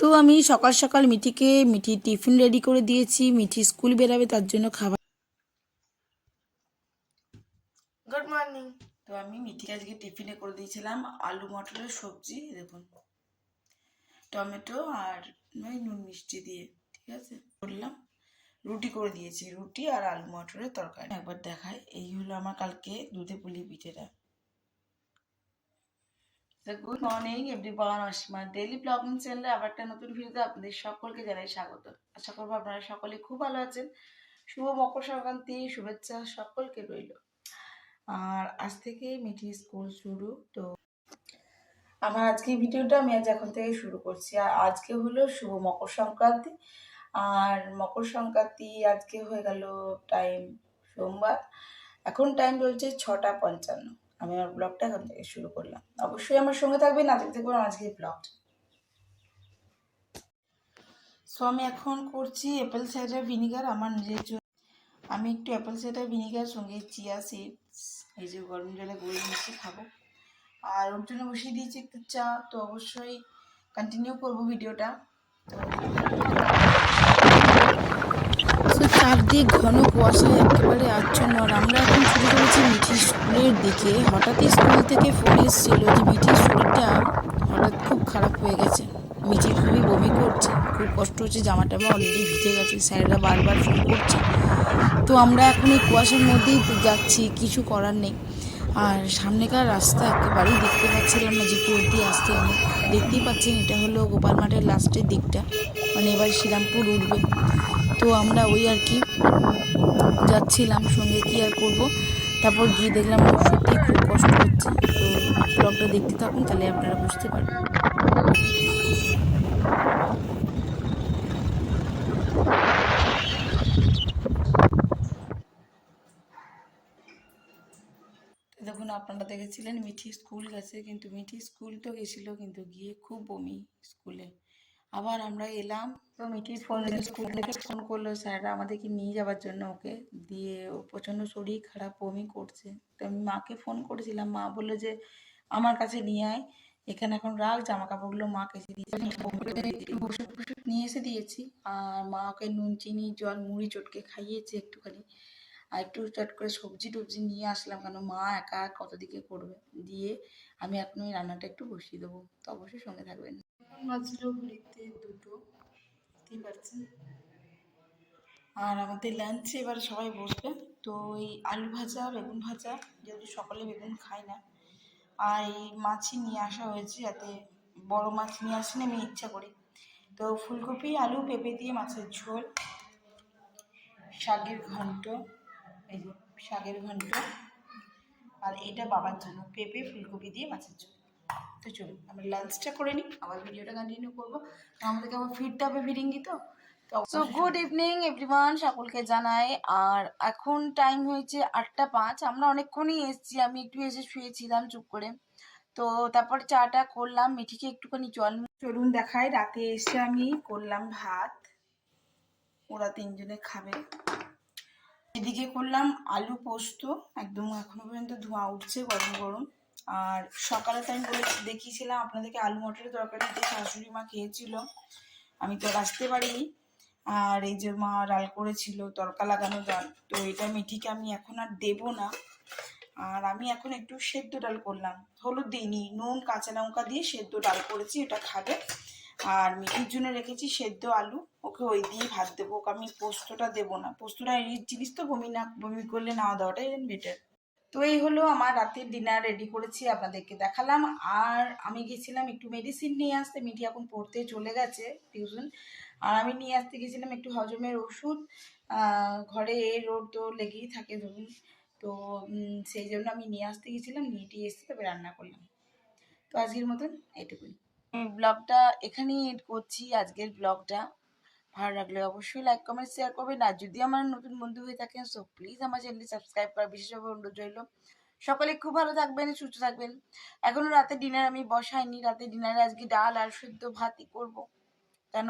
তো আমি সকাল সকাল মিঠি টিফিন রেডি করে দিয়েছি। মিঠি স্কুল বেরাবে, তার জন্য খাবার। Good morning. তো আমি মিঠিকে আজকে টিফিনে করে দিয়েছিলাম আলু মটরের সবজি, দেখুন টমেটো আর নুন মিষ্টি দিয়ে, ঠিক আছে করলাম। রুটি করে দিয়েছি, রুটি আর আলু মটরের তরকারি। একবার দেখায়, এই হলো আমার কালকে দুধে পুলি পিঠেটা। Good morning everyone, Asima daily blogging চ্যানেলে আবার একটা নতুন ভিডিওতে আপনাদের সকলকে জানাই স্বাগত। আশা করবো আপনারা সকলে খুব ভালো আছেন। শুভ মকর সংক্রান্তি শুভেচ্ছা সকলকে রইল। আর আজ থেকে মিঠি স্কুল শুরু। তো আমার আজকে ভিডিওটা আমি আজ এখন থেকে শুরু করছি। আর আজকে হলো শুভ মকর সংক্রান্তি। আর মকর সংক্রান্তি আজকে হয়ে গেল টাইম সোমবার, এখন টাইম চলছে 6:55। আমি আমার ব্লগটা এখন থেকে শুরু করলাম। অবশ্যই আমার সঙ্গে থাকবেন, না দেখতে পারেন আজকের ব্লগটা। সো আমি এখন করছি অ্যাপেল সাইডার ভিনিগার আমার নিজের জন্য। আমি একটু অ্যাপেল সাইডার ভিনিগার সঙ্গে চিয়া সিডস এই যে গরম জলে গুলে মিশিয়ে খাবো। আর ওর জন্য বসিয়ে দিয়েছি একটু চা। তো অবশ্যই কন্টিনিউ করবো ভিডিওটা। তো চারদিক ঘন কুয়াশায় একেবারে আচ্ছন্ন। আর আমরা এখন শুরু করেছি মিঠির স্কুলের দিকে। হঠাৎই স্কুল থেকে ফোন এসেছিল যে মিঠির শরীরটা হঠাৎ খুব খারাপ হয়ে গেছে। মিঠির খুবই বমি করছে, খুব কষ্ট হচ্ছে, জামা টামা অলরেডি ভিজে গেছে, স্যাররা বারবার ফোন করছে। তো আমরা এখন এই কুয়াশার মধ্যেই যাচ্ছি, কিছু করার নেই। আর সামনেকার রাস্তা একেবারেই দেখতে পাচ্ছিলাম না যে কি অবধি আসতে। আমি দেখতেই পাচ্ছেন এটা হলো গোপাল মাঠের লাস্টের দিকটা, মানে এবার শ্রীরামপুর উঠবে। তো আমরা ওই আর কি যাচ্ছিলাম, সঙ্গে কি আর করব। তারপর গিয়ে দেখলাম সত্যি খুব কষ্ট হচ্ছে। তো ব্লগটা দেখতে থাকুন, তাহলে আপনারা বুঝতে পারবেন। দেখুন আপনারা দেখেছিলেন মিঠি স্কুল গেছে, কিন্তু মিঠি স্কুল তো গেছিলো, কিন্তু গিয়ে খুব বমি স্কুলে। আবার আমরা এলাম, তো মিঠির স্কুল থেকে ফোন করলো স্যাররা আমাদেরকে নিয়ে যাওয়ার জন্য ওকে। দিয়ে ও প্রচণ্ড শরীর খারাপ, বমি করছে। তো আমি মাকে ফোন করেছিলাম, মা বললো যে আমার কাছে নিয়ে আয়, এখানে এখন রাখ, জামা কাপড়গুলো মাকে এসে দিয়েছি, একটু ওষুধ ফষুধ নিয়ে এসে দিয়েছি। আর মা ওকে নুন চিনি জল মুড়ি চটকে খাইয়েছে একটুখানি। আর একটু চট করে সবজি টবজি নিয়ে আসলাম, কেন মা একা কত দিকে করবে। দিয়ে আমি এখন ওই রান্নাটা একটু বসিয়ে দেবো। তো অবশ্যই সঙ্গে থাকবেন। এখন বাজলো ঘড়িতে 2টো, বুঝতেই পারছেন। আর আমাদের লাঞ্চে এবার সবাই বসবে। তো এই আলু ভাজা বেগুন ভাজা, যেহেতু সকালে বেগুন খাই না, আর এই মাছই নিয়ে আসা হয়েছে, যাতে বড় মাছ নিয়ে আসেনি আমি ইচ্ছা করি। তো ফুলকপি আলু পেঁপে দিয়ে মাছের ঝোল, শাকের ঘন্ট, এই যে শাকের ঘন্ট। আর এটা বাবার জন্য পেঁপে ফুলকপি দিয়ে মাছের ঝোল। তো চলুন আমরা লাঞ্চটা করে নিই, আবার ভিডিওটা কন্টিনিউ করবো। আমাদেরকে আবার ফিরতে হবে ফিরিঙ্গি। তো সো গুড ইভিনিং এভরিওয়ান, সকলকে জানাই। আর এখন টাইম হয়েছে 8:05। আমরা অনেকক্ষণই এসেছি, আমি একটু এসে শুয়েছিলাম চুপ করে। তো তারপর চাটা করলাম, মিঠিকে একটুখানি জল। চলুন দেখাই, রাতে এসে আমি করলাম ভাত, ওরা 3জনে খাবে। এদিকে করলাম আলু পোস্ত, একদম এখনো পর্যন্ত ধোঁয়া উঠছে গরম গরম। আর সকালে তো আমি দেখিয়েছিলাম আপনাদেরকে আলু মটরের তরকারি দিয়ে শাশুড়ি মা খেয়েছিল, আমি তো আসতে পারিনি। আর এই যে মা ডাল করেছিল, তড়কা লাগানো ডাল, তো এটা মিঠিকে আমি এখন আর দেবো না। আর আমি এখন একটু সেদ্ধ ডাল করলাম, হলুদ দিইনি, নুন কাঁচা লঙ্কা দিয়ে সেদ্ধ ডাল করেছি, এটা খাবে। আর মিঠির জন্য রেখেছি সেদ্ধ আলু, ওকে ওই দিয়ে ভাত দেবো। ওকে আমি পোস্তটা দেবো না, পোস্তটা এই জিনিস তো বমি করলে না দেওয়াটাই বেটার। তো এই হলো আমার রাতের ডিনার রেডি করেছি, আপনাদেরকে দেখালাম। আর আমি গেছিলাম একটু মেডিসিন নিয়ে আসতে, মিঠি এখন পড়তে চলে গেছে টিউশন। আর আমি নিয়ে আসতে গেছিলাম একটু হজমের ওষুধ। ঘরে রোদ তো লেগেই থাকে ধরুন। তো সেই জন্য আমি নিয়ে আসতে গেছিলাম, নিয়ে টিয়ে এসে তবে রান্না করলাম। তো আজকের মতন এইটুকুই। ব্লগটা এখানেই এড করছি, আজকের ব্লগটা। ভালো লাগলে অবশ্যই লাইক কমেন্ট শেয়ার করবেন। আর যদি আমার নতুন বন্ধু হয়ে থাকেন, সো প্লিজ আমার চ্যানেলটি সাবস্ক্রাইব করা বিশেষভাবে অনুরোধ রইল। সকলে খুব ভালো থাকবেন, সুস্থ থাকবেন। এখনো রাতে ডিনার আমি বসাইনি, রাতে ডিনারে আজকে ডাল আর সেদ্ধ ভাতই করবো, কেন